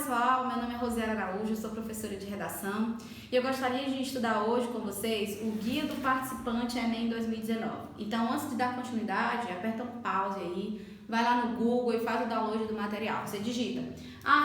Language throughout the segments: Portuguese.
pessoal, meu nome é Rosiara Araújo, eu sou professora de redação e eu gostaria de estudar hoje com vocês o Guia do Participante Enem 2019. Então, antes de dar continuidade, aperta um pause aí, vai lá no Google e faz o download do material. Você digita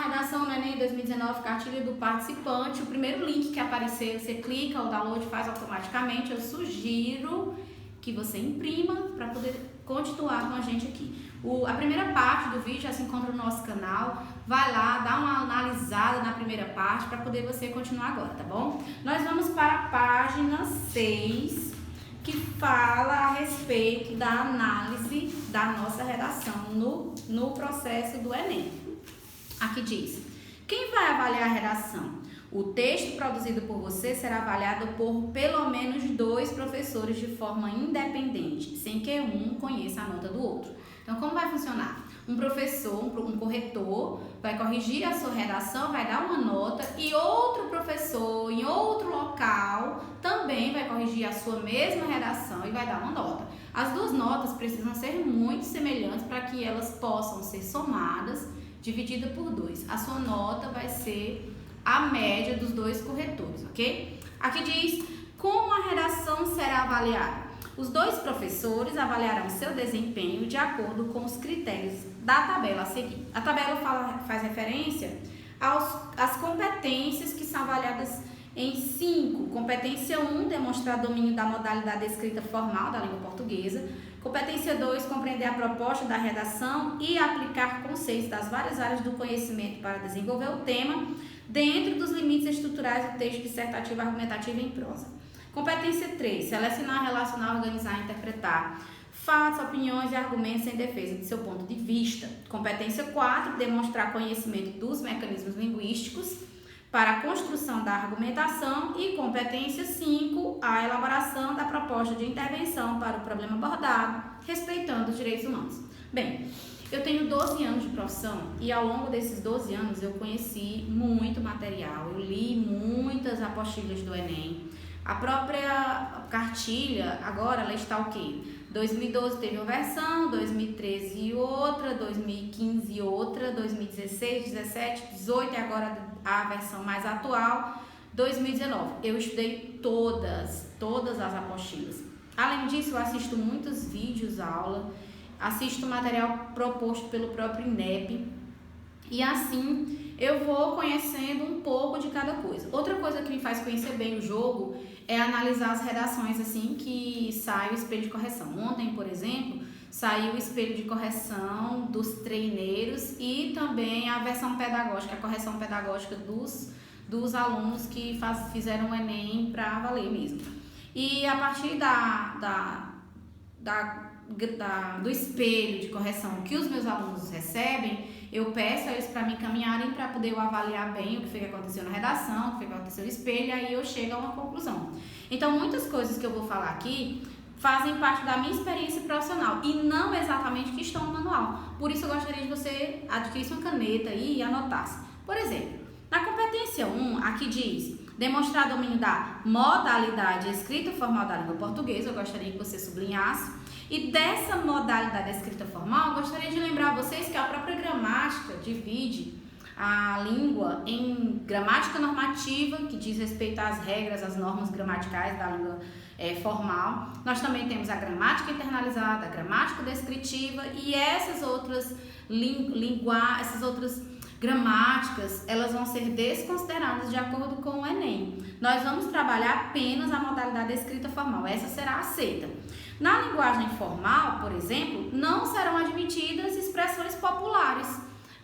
redação no Enem 2019, cartilha do participante, o primeiro link que aparecer, você clica, o download faz automaticamente. Eu sugiro que você imprima para poder continuar com a gente aqui. A primeira parte do vídeo já se encontra no nosso canal. Vai lá, dá uma analisada na primeira parte para poder você continuar agora, tá bom? Nós vamos para a página 6, que fala a respeito da análise da nossa redação no processo do Enem. Aqui diz: quem vai avaliar a redação? O texto produzido por você será avaliado por pelo menos 2 professores de forma independente, sem que um conheça a nota do outro. Então, como vai funcionar? Um professor, um corretor, vai corrigir a sua redação, vai dar uma nota, e outro professor, em outro local, também vai corrigir a sua mesma redação e vai dar uma nota. As duas notas precisam ser muito semelhantes para que elas possam ser somadas, divididas por 2. A sua nota vai ser a média dos 2 corretores, ok? Aqui diz como a redação será avaliada. Os 2 professores avaliarão seu desempenho de acordo com os critérios da tabela a seguir. A tabela faz referência às competências que são avaliadas em 5. Competência 1, demonstrar domínio da modalidade escrita formal da língua portuguesa. Competência 2, compreender a proposta da redação e aplicar conceitos das várias áreas do conhecimento para desenvolver o tema dentro dos limites estruturais do texto dissertativo, argumentativo e em prosa. Competência 3, selecionar, relacionar, organizar e interpretar fatos, opiniões e argumentos em defesa de seu ponto de vista. Competência 4, demonstrar conhecimento dos mecanismos linguísticos para a construção da argumentação. E competência 5, a elaboração da proposta de intervenção para o problema abordado, respeitando os direitos humanos. Bem, eu tenho 12 anos de profissão e ao longo desses 12 anos eu conheci muito material, eu li muitas apostilas do Enem. A própria cartilha, agora ela está o quê? 2012 teve uma versão, 2013 outra, 2015 outra, 2016, 17, 18 e agora a versão mais atual, 2019. Eu estudei todas as apostilas. Além disso, eu assisto muitos vídeos, aula, assisto material proposto pelo próprio INEP e assim eu vou conhecendo um pouco de cada coisa. Outra coisa que me faz conhecer bem o jogo é analisar as redações assim que sai o espelho de correção. Ontem, por exemplo, saiu o espelho de correção dos treineiros e também a versão pedagógica, a correção pedagógica dos alunos que fizeram o Enem para valer mesmo. E a partir do espelho de correção que os meus alunos recebem, eu peço a eles para me encaminharem para poder eu avaliar bem o que foi que aconteceu na redação, o que foi que aconteceu no espelho, e aí eu chego a uma conclusão. Então, muitas coisas que eu vou falar aqui fazem parte da minha experiência profissional e não exatamente que estão no manual. Por isso, eu gostaria de você adquirisse uma caneta aí e anotasse. Por exemplo, na competência 1, aqui diz demonstrar domínio da modalidade escrita formal da língua portuguesa. Eu gostaria que você sublinhasse. E dessa modalidade escrita formal, eu gostaria de lembrar a vocês que a própria gramática divide a língua em gramática normativa, que diz respeito às regras, às normas gramaticais da língua formal. Nós também temos a gramática internalizada, a gramática descritiva e essas outras gramáticas, elas vão ser desconsideradas de acordo com o Enem. Nós vamos trabalhar apenas a modalidade escrita formal, essa será aceita. Na linguagem formal, por exemplo, não serão admitidas expressões populares.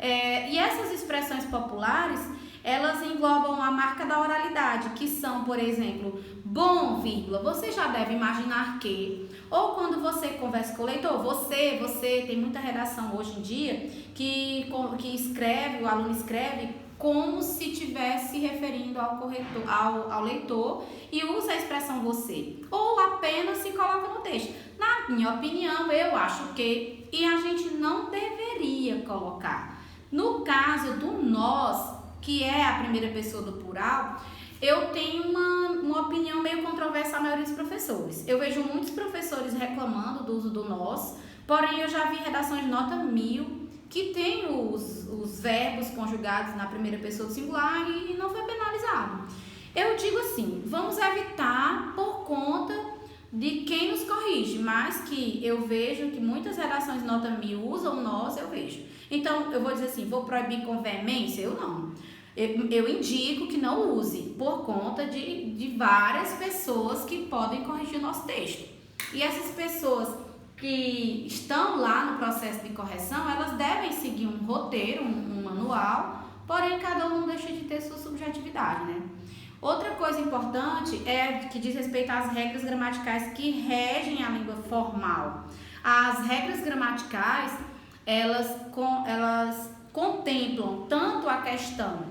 E essas expressões populares, elas englobam a marca da oralidade, que são, por exemplo, bom, vírgula, você já deve imaginar que, ou quando você conversa com o leitor, você, tem muita redação hoje em dia que escreve, o aluno escreve como se estivesse se referindo ao leitor e usa a expressão você, ou apenas se coloca no texto. Na minha opinião, eu acho que, e a gente não deveria colocar. No caso do nós, que é a primeira pessoa do plural, eu tenho uma opinião meio controversa à maioria dos professores. Eu vejo muitos professores reclamando do uso do nós, porém eu já vi redações de nota 1000 que tem os verbos conjugados na primeira pessoa do singular e não foi penalizado. Eu digo assim, vamos evitar por conta de quem nos corrige, mas que eu vejo que muitas redações nota 1000 usam nós, eu vejo. Então, eu vou dizer assim, vou proibir com veemência? Eu não. Eu indico que não use, por conta de várias pessoas que podem corrigir o nosso texto. E essas pessoas que estão lá no processo de correção, elas devem seguir um roteiro, um manual, porém cada um não deixa de ter sua subjetividade, né? Outra coisa importante é que diz respeito às regras gramaticais que regem a língua formal. As regras gramaticais, elas contemplam tanto a questão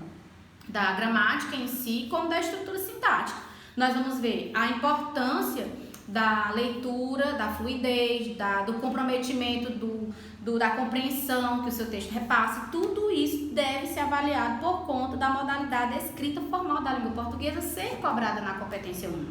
da gramática em si, como da estrutura sintática. Nós vamos ver a importância da leitura, da fluidez, do comprometimento, da compreensão que o seu texto repasse. Tudo isso deve ser avaliado por conta da modalidade escrita formal da língua portuguesa ser cobrada na competência 1.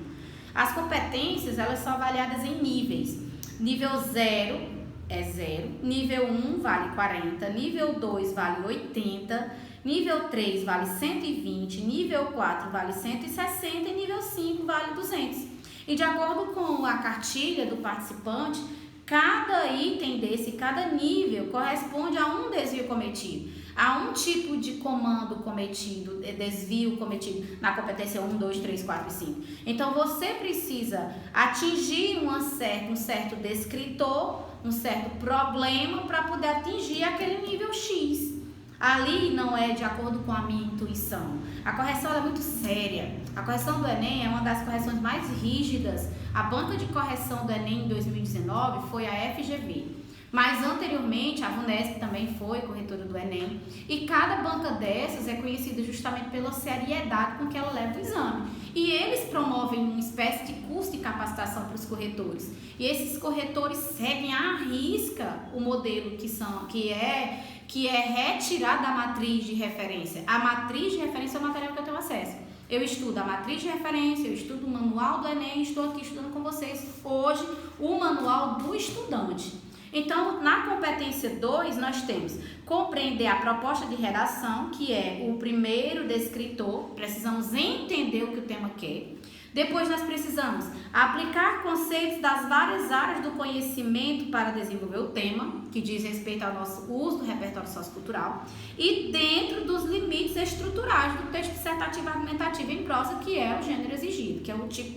As competências, elas são avaliadas em níveis. Nível 0 é 0, nível 1 vale 40, nível 2 vale 80, nível 3 vale 120, nível 4 vale 160 e nível 5 vale 200. E de acordo com a cartilha do participante, cada item desse, cada nível corresponde a um desvio cometido, a um tipo de comando cometido, desvio cometido na competência 1, 2, 3, 4 e 5. Então, você precisa atingir um certo descritor, um certo problema para poder atingir aquele nível X. Ali não é de acordo com a minha intuição. A correção é muito séria. A correção do Enem é uma das correções mais rígidas. A banca de correção do Enem em 2019 foi a FGV. Mas anteriormente a VUNESP também foi corretora do Enem. E cada banca dessas é conhecida justamente pela seriedade com que ela leva o exame. E eles promovem uma espécie de curso de capacitação para os corretores. E esses corretores seguem à risca o modelo que é retirado da matriz de referência. A matriz de referência é o material que eu tenho acesso. Eu estudo a matriz de referência, eu estudo o manual do Enem, estou aqui estudando com vocês hoje o manual do estudante. Então, na competência 2, nós temos compreender a proposta de redação, que é o primeiro descritor, precisamos entender o que o tema quer. Depois nós precisamos aplicar conceitos das várias áreas do conhecimento para desenvolver o tema, que diz respeito ao nosso uso do repertório sociocultural, e dentro dos limites estruturais do texto dissertativo argumentativo em prosa, que é o gênero exigido, que é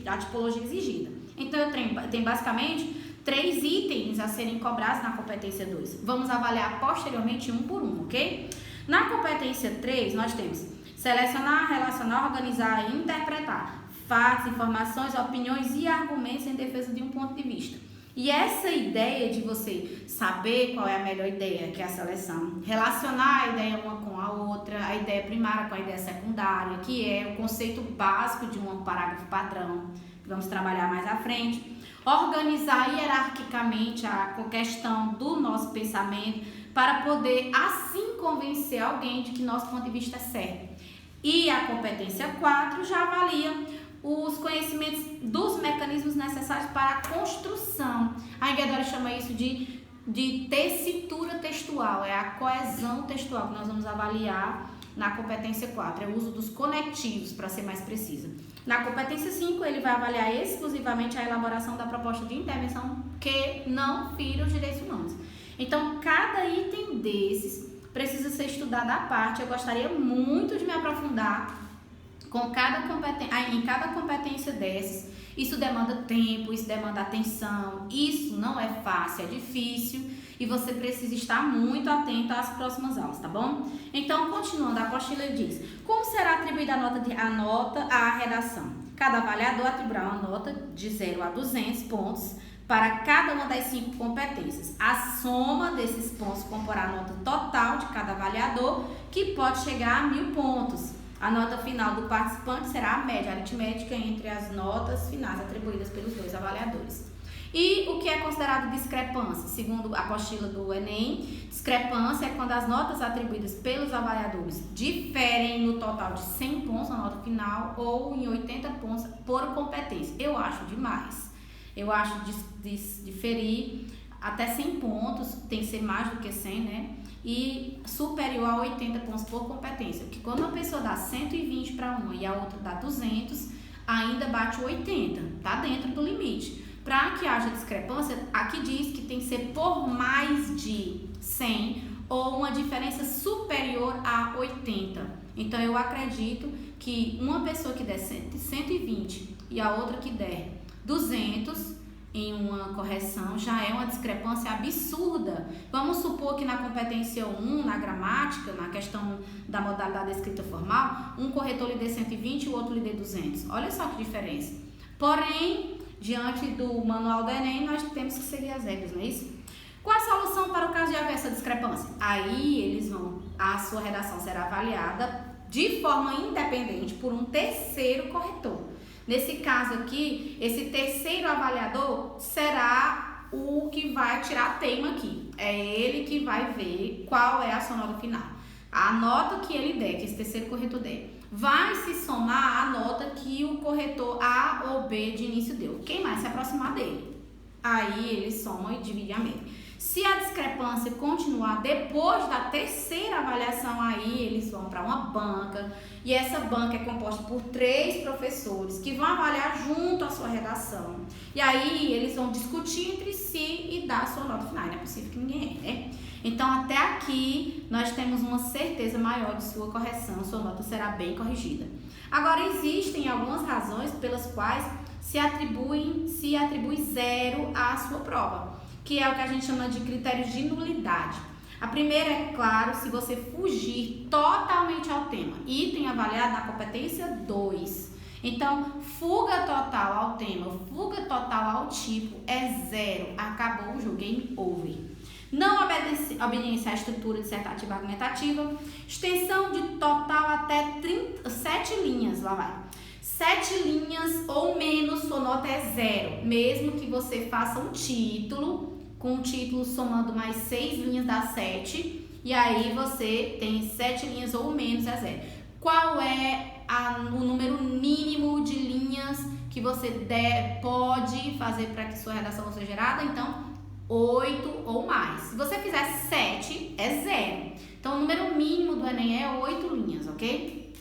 a tipologia exigida. Então eu tenho basicamente 3 itens a serem cobrados na competência 2. Vamos avaliar posteriormente um por um, ok? Na competência 3 nós temos selecionar, relacionar, organizar e interpretar fatos, informações, opiniões e argumentos em defesa de um ponto de vista. E essa ideia de você saber qual é a melhor ideia, que é a seleção, relacionar a ideia uma com a outra, a ideia primária com a ideia secundária, que é o conceito básico de um parágrafo padrão, que vamos trabalhar mais à frente. Organizar hierarquicamente a questão do nosso pensamento para poder assim convencer alguém de que nosso ponto de vista é certo. E a competência 4 já avalia os conhecimentos dos mecanismos necessários para a construção. A Enguedori chama isso de tessitura textual, é a coesão textual que nós vamos avaliar na competência 4, é o uso dos conectivos, para ser mais precisa. Na competência 5, ele vai avaliar exclusivamente a elaboração da proposta de intervenção que não fira os direitos humanos. Então, cada item desses precisa ser estudado à parte. Eu gostaria muito de me aprofundar em cada competência dessas. Isso demanda tempo, isso demanda atenção, isso não é fácil, é difícil e você precisa estar muito atento às próximas aulas, tá bom? Então, continuando, a apostila diz: como será atribuída a nota à redação? Cada avaliador atribuirá uma nota de 0 a 200 pontos para cada uma das 5 competências. A soma desses pontos comporá a nota total de cada avaliador, que pode chegar a 1000 pontos. A nota final do participante será a média aritmética entre as notas finais atribuídas pelos 2 avaliadores. E o que é considerado discrepância? Segundo a apostila do Enem, discrepância é quando as notas atribuídas pelos avaliadores diferem no total de 100 pontos na nota final ou em 80 pontos por competência. Eu acho demais. Eu acho diferir até 100 pontos, tem que ser mais do que 100, né? e superior a 80 pontos por competência. Porque quando uma pessoa dá 120 para uma e a outra dá 200, ainda bate 80, tá dentro do limite. Para que haja discrepância, aqui diz que tem que ser por mais de 100 ou uma diferença superior a 80. Então, eu acredito que uma pessoa que der 120 e a outra que der 200 em uma correção já é uma discrepância absurda. Vamos supor que na competência 1, na gramática, na questão da modalidade da escrita formal, um corretor lhe dê 120 e o outro lhe dê 200. Olha só que diferença. Porém, diante do manual do Enem, nós temos que seguir as regras, não é isso? Qual a solução para o caso de haver essa discrepância? Aí a sua redação será avaliada de forma independente por um terceiro corretor. Nesse caso aqui, esse terceiro avaliador será o que vai tirar a teima aqui. É ele que vai ver qual é a sua nota final. A nota que ele der, que esse terceiro corretor der, vai se somar à nota que o corretor A ou B de início deu. Quem mais se aproximar dele? Aí ele soma e divide a média. Se a discrepância continuar depois da terceira avaliação, aí eles vão para uma banca e essa banca é composta por 3 professores que vão avaliar junto a sua redação. E aí eles vão discutir entre si e dar a sua nota final. Não é possível que ninguém erre, né? Então, até aqui, nós temos uma certeza maior de sua correção, sua nota será bem corrigida. Agora, existem algumas razões pelas quais se atribui 0 à sua prova, que é o que a gente chama de critérios de nulidade. A primeira é, claro, se você fugir totalmente ao tema. Item avaliado na competência 2. Então, fuga total ao tema, fuga total ao tipo é 0. Acabou o jogo, game over. Não obediência à estrutura dissertativa argumentativa. Extensão de total até 7 linhas, lá vai. 7 linhas ou menos, sua nota é 0. Mesmo que você faça um título, com o título somando mais 6 linhas dá 7. E aí você tem 7 linhas ou menos é 0. Qual é o número mínimo de linhas que você pode fazer para que sua redação seja gerada? Então, 8 ou mais. Se você fizer 7, é 0. Então, o número mínimo do Enem é 8 linhas, ok?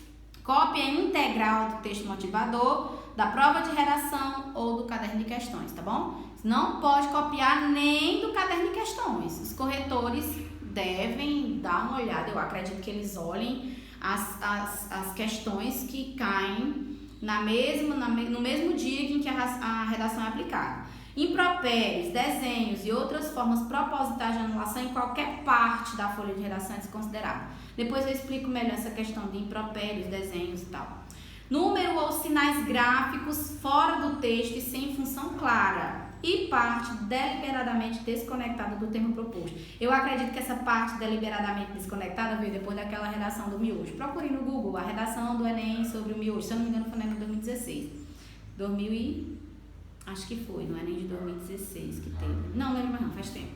Cópia integral do texto motivador, da prova de redação ou do caderno de questões, tá bom? Não pode copiar nem do caderno de questões. Os corretores devem dar uma olhada, eu acredito que eles olhem as questões que caem no mesmo dia em que a redação é aplicada. Impropérios, desenhos e outras formas propositais de anulação em qualquer parte da folha de redação é desconsiderado. Depois eu explico melhor essa questão de impropérios, desenhos e tal. Número ou sinais gráficos fora do texto e sem função clara. E parte deliberadamente desconectada do tema proposto. Eu acredito que essa parte deliberadamente desconectada veio depois daquela redação do miojo. Procure no Google a redação do Enem sobre o miojo. Se eu não me engano, foi no Enem de 2016. Acho que foi, no Enem de 2016 que teve. Não lembro mais não, faz tempo.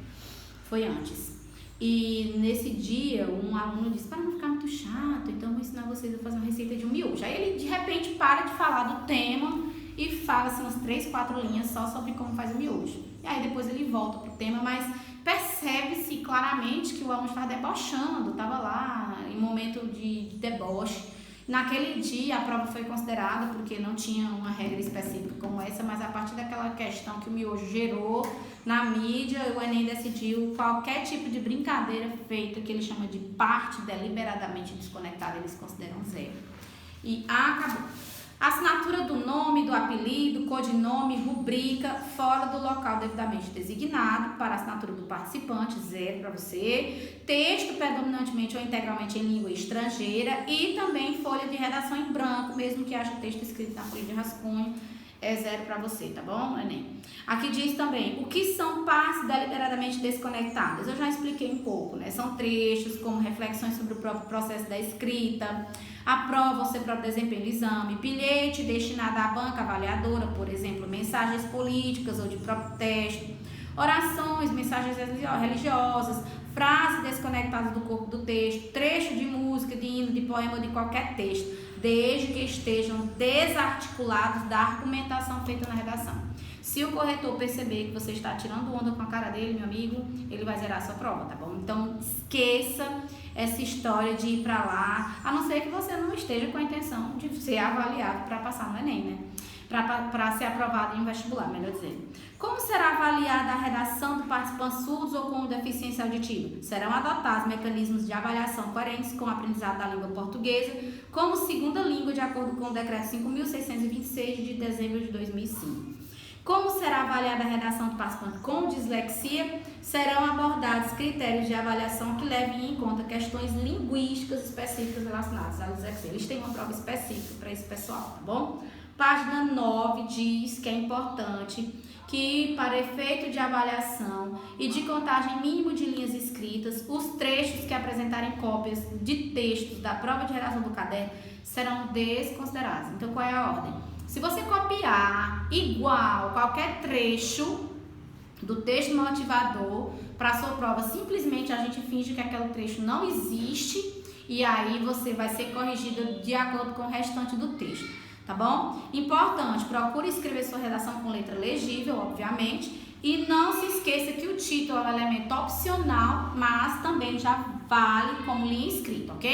Foi antes. E nesse dia, um aluno disse, para não ficar muito chato, então eu vou ensinar vocês a fazer uma receita de um miojo. Aí ele, de repente, para de falar do tema e fala assim umas 3, 4 linhas só sobre como faz o miojo. E aí depois ele volta pro tema, mas percebe-se claramente que o aluno estava debochando, estava lá em momento de deboche. Naquele dia a prova foi considerada porque não tinha uma regra específica como essa, mas a partir daquela questão que o miojo gerou na mídia, o Enem decidiu qualquer tipo de brincadeira feita, que ele chama de parte deliberadamente desconectada, eles consideram 0. E acabou. Assinatura do nome, do apelido, codinome, rubrica, fora do local devidamente designado para a assinatura do participante, 0 para você. Texto predominantemente ou integralmente em língua estrangeira e também folha de redação em branco, mesmo que haja texto escrito na folha de rascunho, é 0 para você, tá bom, Enem? Aqui diz também o que são partes deliberadamente desconectadas. Eu já expliquei um pouco, né? São trechos como reflexões sobre o próprio processo da escrita, aprova o seu próprio desempenho do exame, bilhete destinado à banca avaliadora, por exemplo, mensagens políticas ou de protesto, orações, mensagens religiosas, frases desconectadas do corpo do texto, trecho de música, de hino, de poema ou de qualquer texto, desde que estejam desarticulados da argumentação feita na redação. Se o corretor perceber que você está tirando onda com a cara dele, meu amigo, ele vai zerar a sua prova, tá bom? Então, esqueça essa história de ir pra lá, a não ser que você não esteja com a intenção de ser avaliado para passar no Enem, né? Para ser aprovado em um vestibular, melhor dizendo. Como será avaliada a redação do participante surdos ou com deficiência auditiva? Serão adotados mecanismos de avaliação coerentes com o aprendizado da língua portuguesa como segunda língua, de acordo com o Decreto 5.626 de dezembro de 2005. Como será avaliada a redação do participante com dislexia? Serão abordados critérios de avaliação que levem em conta questões linguísticas específicas relacionadas à dislexia. Eles têm uma prova específica para esse pessoal, tá bom? Página 9 diz que é importante que, para efeito de avaliação e de contagem mínimo de linhas escritas, os trechos que apresentarem cópias de textos da prova de redação do caderno serão desconsiderados. Então, qual é a ordem? Se você copiar igual qualquer trecho do texto motivador para a sua prova, simplesmente a gente finge que aquele trecho não existe e aí você vai ser corrigido de acordo com o restante do texto. Tá bom? Importante, procure escrever sua redação com letra legível, obviamente, e não se esqueça que o título é um elemento opcional, mas também já vale como linha escrita, ok?